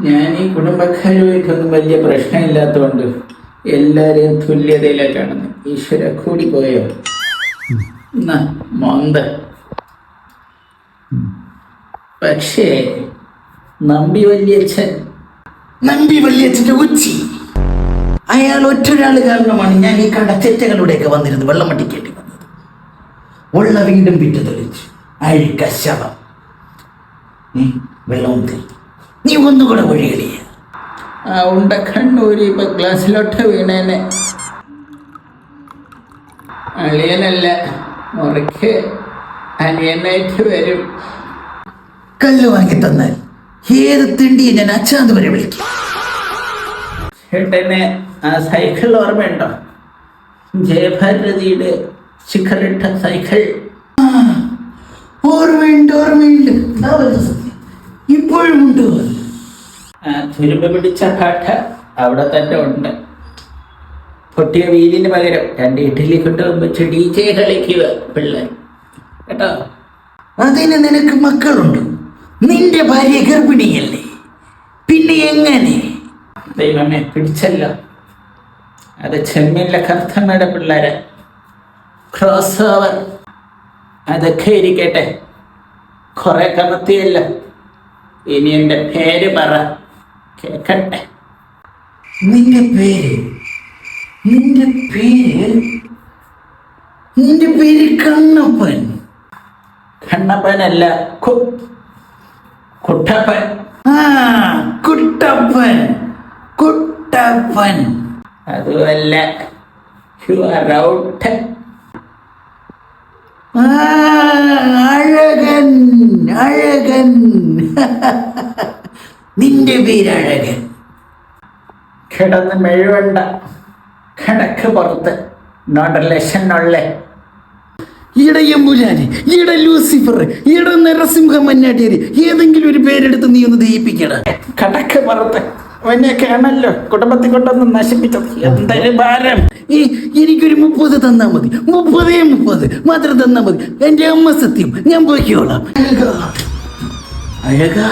ഞാൻ ഈ കുടുംബക്കാരുമായിട്ടൊന്നും വലിയ പ്രശ്നമില്ലാത്തതുകൊണ്ട് എല്ലാവരെയും തുല്യതയിലാണ് കാണുന്നത്. ഈശ്വര കൂടി പോയോ മോന്ത. പക്ഷേ നമ്പി വല്യച്ഛന്റെ ഉച്ചി, അയാൾ ഒറ്റൊരാള് കാരണമാണ് ഞാൻ ഈ കടച്ചേറ്റകളുടെയൊക്കെ വന്നിരുന്ന് വെള്ളം മട്ടിക്കേണ്ടി വന്നത്. ഉള്ള വീണ്ടും വിറ്റ് തെളിച്ചു അഴുക്ക ശവം. വെള്ളം നീ ഒന്നുകൂടെ ഒഴികളിയ ആ ഉണ്ട കണ്ണൂരി ഇപ്പൊ ഗ്ലാസ്സിലോട്ട് വീണേനെ. അളിയനല്ല മുറയ്ക്ക് അനിയനായിട്ട് വരും. കല്ല് വാങ്ങി തന്നാൽ ഏത് തിണ്ടിയെ ഞാൻ അച്ഛാന്ന് വരെ വിളിക്കും. ചേട്ടനെ ആ സൈക്കിൾ ഓർമ്മയുണ്ടോ? ജയഭാരതിയുടെ ശിഖറിട്ട സൈക്കിൾ. ഓർമ്മയുണ്ട്. ഇപ്പോഴും ഉണ്ട്. ആ തുരുമ്പ് പിടിച്ച പാട്ട അവിടെ തന്നെ ഉണ്ട്. പൊട്ടിയ വീലിന് പകരം 2 ഇഡ്ഡലി കൊണ്ടുപോകുമ്പോ DJ കളിക്കുക പിള്ളേർ കേട്ടോ. അതിന് നിനക്ക് മക്കളുണ്ട്, നിന്റെ ഭാര്യ ഗർഭിണിയല്ലേ, പിന്നെ എങ്ങനെ? ദൈവമേ പിടിച്ചല്ലോ. അത് ചെമ്മീനിലെ കർത്തമ്മയുടെ പിള്ളേരെ ക്രോസ് ഓവർ. അതൊക്കെ ഇരിക്കട്ടെ, കുറെ കമത്തിയല്ലോ. ഇനി എൻ്റെ പേര് പറ കേക്കട്ടെ. നിന്റെ പേര് കണ്ണപ്പൻ. കണ്ണപ്പനല്ല, കുട്ടപ്പൻ. കുട്ടപ്പൻ അതുമല്ല. You are out. അഴകൻ നിന്റെ പേരഴകൻ. കിടന്ന് മെഴുവണ്ട, കണക്ക് പുറത്ത് നോട്ടലേഷനുള്ള. ഇടയമ്പുരാന്, ഇട ലൂസിഫർ, ഇട നരസിംഹ മന്നാടിയര്, ഏതെങ്കിലും ഒരു പേരെടുത്ത് നീ ഒന്ന് ദയിപ്പിക്കട. കടക്ക് പുറത്ത് അവനെയൊക്കെയാണല്ലോ കുടുംബത്തിൽ കൊണ്ടൊന്ന് നശിപ്പിച്ചത്. എന്തൊരു ഭാരം. എനിക്കൊരു 30 തന്നാ മതി, 30 മാത്രം തന്നാ മതി. എൻ്റെ അമ്മ സത്യം, ഞാൻ പോയിക്കോളാം. അഴകാ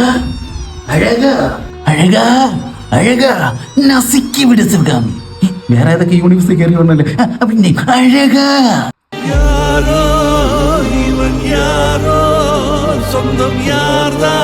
നസിക്കി വിട് സുഖാമി. വേറെ ഏതൊക്കെ യൂണിവേഴ്സിറ്റി കയറി വന്നല്ലേ. പിന്നെ അഴകാ സ്വന്തം യാർദാ